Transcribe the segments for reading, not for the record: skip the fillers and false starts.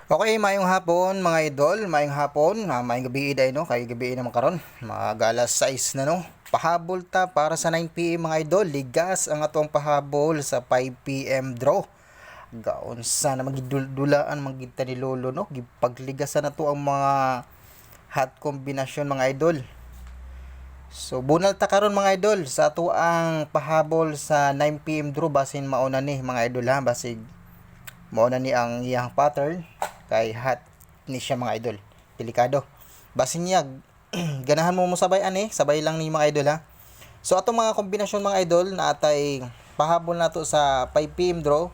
Okay, mayong hapon mga idol, mayong hapon, mayong gabi iday no, kay gabi naman karon, mga alas 6 na no. Pahabol ta para sa 9 PM mga idol, ligas ang atong pahabol sa 5 PM draw. Gaon sa na magiduldulaan magita ni lolo no, gipagligasan na to ang mga hot kombinasyon mga idol. So bunal ta karon mga idol sa ato ang pahabol sa 9 PM draw basin mauna ni mga idol ha, basig mauna ni ang iyang pattern kay hot ni siya mga idol, delikado basin niya. Ganahan mo sabay ani sabay lang ni mga idol ha. So atong mga kombinasyon mga idol na atay pahabol nato sa 5 PM draw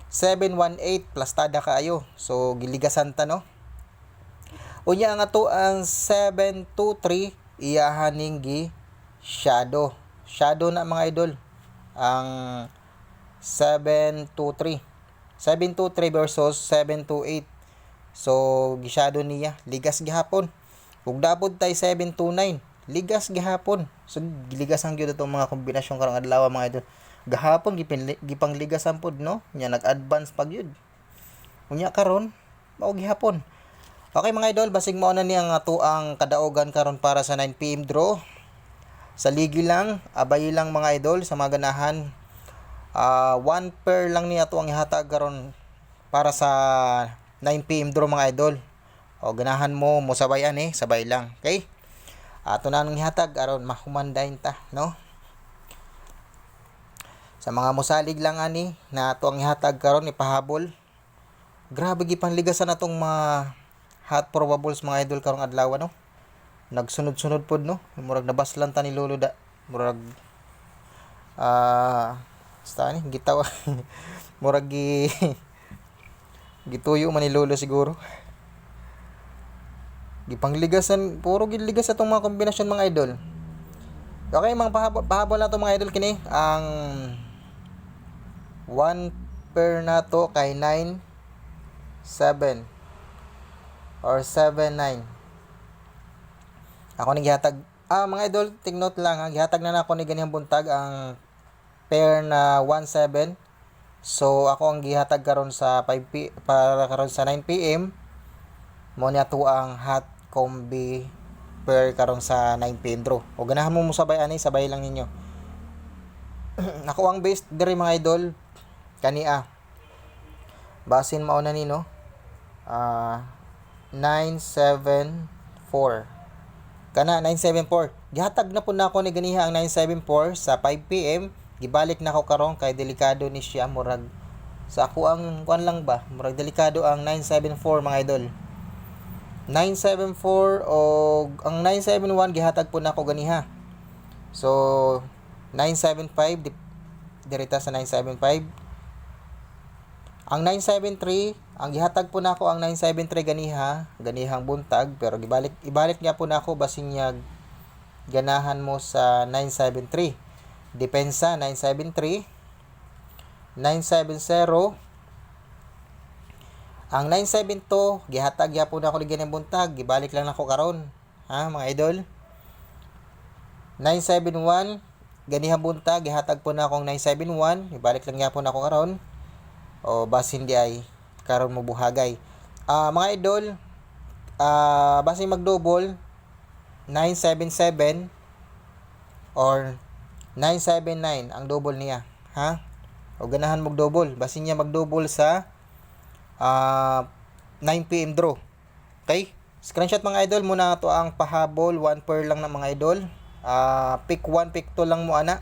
718 plus tada kaayo, so giligasan ta no. Unya nga to ang 723 iyahan ning gi shadow na mga idol ang 723 versus 728. So gishado niya ligas gihapon. Ug dabod tay 729 ligas gihapon. So giligasan gyud atong mga kombinasyon karong adlaw mga idol. Gahapon gipangligasan pod no. Nya nag-advance pag yun. Unya karon mao gihapon. Okay mga idol, basig mao na ni ang ato ang kadaogan karon para sa 9 PM draw. Sa ligi lang, abay lang mga idol sa mga ganahan. One pair lang ni ato ang ihatag karon para sa 9 PM draw mga idol. O ganahan mo sabayan sabay lang. Okay? Ato na nang ihatag aron mahumandayn ta, no? Sa mga musalig lang ani na ato ang ihatag karon ipahabol. Grabe gipanligasan atong mga hot probables mga idol karong adlaw no. Nagsunod-sunod pod no. Murag nabaslan ta ni lolo da. Murag ni gitawa. Murag gituyo man ni lolo siguro. Gipangligasan, puro giligas atong mga kombinasyon mga idol. Okay, mga pahabol na to mga idol kini. Ang one pair na to kay 9 7 or 7 9. Ako ni gihatag mga idol, take note lang ha, gihatag na nako ni ganihang buntag ang pair na 17. So ako ang gihatag karon sa 5 para karon sa 9 PM. Mo ni ato ang hot combi pair karon sa 9 PM draw. O ganahan mo sabay ani, sabay lang ninyo. Ako ang best diri mga idol kania. Basin mao na ni no. 974. Kana 974. Gihatag na pud nako ni ganiha ang 974 sa 5 PM. Gibalik na ko karon kay delikado ni siya, murag sa ako ang kuan lang ba, murag delikado ang 974 mga idol. 974 o ang 971 gihatag po nako ganiha. So 975 dirita sa 975. Ang 973 ang gihatag po nako ang 973 ganihang buntag, pero ibalik niya po nako basin niya ganahan mo sa 973. Depensa 973, 970. Ang 972 gihatag gyapon ako ni ganang buntag, gibalik lang nako karon ha mga idol. 971 ganihang buntag gihatag po na akong 971, ibalik lang gyapon ako karon. O basin di ay karon mo buhagay. Mga idol, basin mag-double 977 or 979 ang double niya, ha? O ganahan mo double, basin niya mag-double sa 9 PM draw. Okay? Screenshot mga idol muna to ang pahabol, one pair lang na mga idol. Pick 1, pick 2 lang mo ana.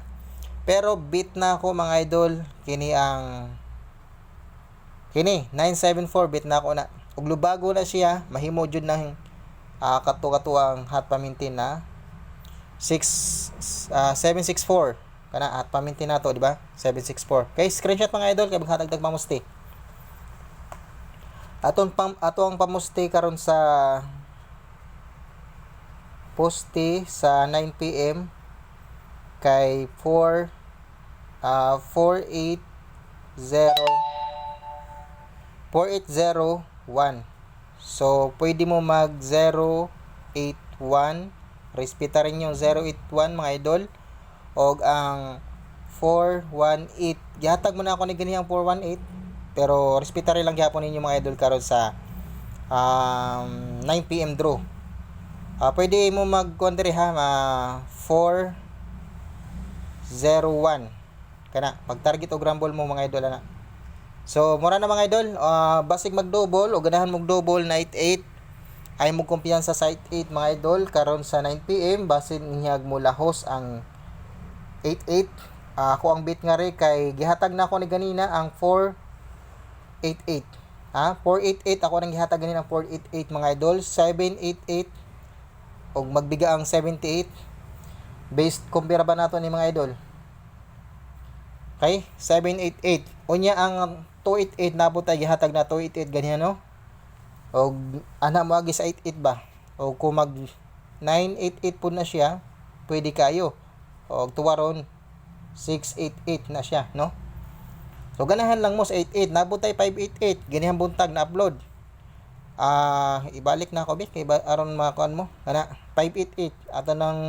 Pero beat na ako mga idol kini 974 beat na ako na. Ug lubago na siya, mahimo jud nang kato ang hot pamintin na 764 kana at pamintin nato di ba 764. Okay, screenshot mga idol kay maghatag pamusti ato ang pamusti karon sa poste sa 9 PM kay 4801. So pwede mo mag 081, respeta rin yung 081 mga idol. Og ang 418, gihatag mo na ako ni ganihang 418 Pero respetary lang gyapon ninyo mga idol karon sa 9 PM draw. Pwede mo mag-kuan diri ha, 401 kana pag target og rumble mo mga idol ana. So mura na mga idol, basig mag-double o ganahan mog double na 88 ay mo kumpiyansa sa 88 mga idol karon sa 9 PM basin inyag mo lahos ang 88. Ako ang bit nga ri kay gihatag na ako ni ganina ang 488. 488 ako nang gihatag ganina ang 488 mga idol, 788 og magbiga ang 78. Based kumpara ba nato ni mga idol? Okay, 788. Unya ang 288 nabutay gihatag na 288 ganyan no. Og ana mo agi sa 88 ba? O kung mag 988 po na siya, pwede kayo. Og tuwaron 688 na siya, no? So ganahan lang mo sa 88, nabutay 588, ganihang buntag na upload. Ibalik na ako bit kay aron makuan mo. Kana 588 ato nang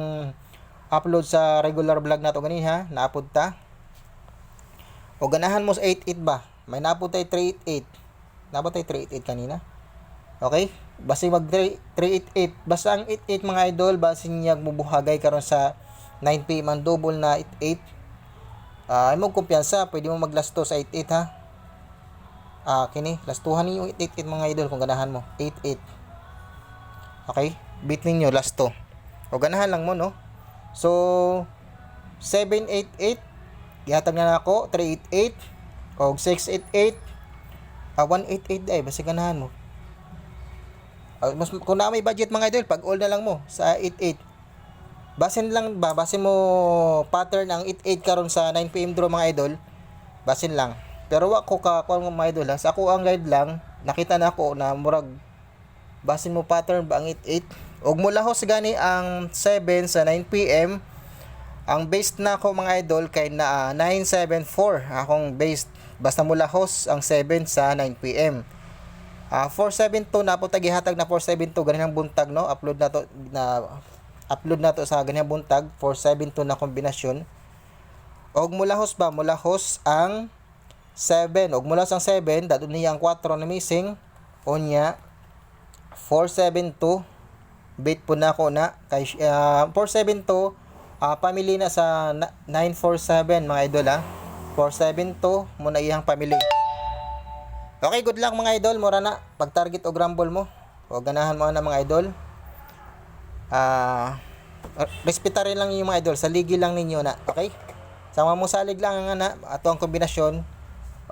upload sa regular vlog nato ganiha, naapod ta. O ganahan mo sa 88 ba? May naputay 388. Naputay 388 kanina. Okay? Basta mag 388. Basta ang 88 mga idol, basta niya mubuhagay karon sa 9 PM ang double na 88. Ay mo kumpiyansa, pwede mo maglasto sa 88 ha. Kini, lastuhan niyo 88 mga idol kung ganahan mo. 88. Okay? Beat ninyo lasto. O ganahan lang mo no. So 788 gihatag na ako 388 og 688 188 ay basta ganahan mo. Mas kung na may budget mga idol, pag all na lang mo sa 88. Basin lang ba, basin mo pattern ang 88 karon sa 9 PM draw mga idol. Basin lang. Pero wa ko ka kuan mga idol ha. Sa ako ang guide lang, nakita na ako na murag basin mo pattern ba ang 88. Og mulahos gani ang 7 sa 9 PM. Ang base na ako mga idol kay na 974 akong base. Basta mulahos ang 7 sa 9 PM. 472 na po tagihatag na 472 ganihang buntag no. Upload na to sa ganihang buntag 472 na kombinasyon. Og mulahos ba, mulahos ang 7. Og mulahos ang 7 dadto niya ang 4 na missing. Onya 472 bit po na ako na kay 472 family na sa 947 mga idol ha. 472 muna iyang family. Okay, good luck mga idol. Mura na pag target og rumble mo. O ganahan mo na mga idol. Respeta rin lang yung mga idol, sa ligi lang ninyo na, okay? Sama mo salig lang ang ana, ato ang kombinasyon.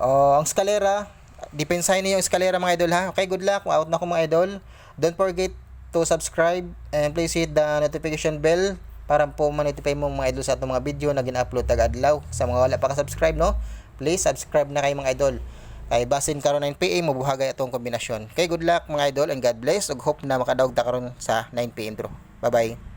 Ang eskalera, depensahin niyo yung eskalera mga idol ha. Okay, good luck. Out na ko mga idol. Don't forget to subscribe and please hit the notification bell para po ma-notify mo mga idol sa atong mga video na gina-upload tag-adlaw. Sa mga wala pa ka-subscribe no, please subscribe na kayo mga idol. Kay basin karon 9 PM mabuhagay atong kombinasyon. Okay, good luck mga idol and God bless ug hope na makadaog ta karon sa 9 PM draw. Bye-bye.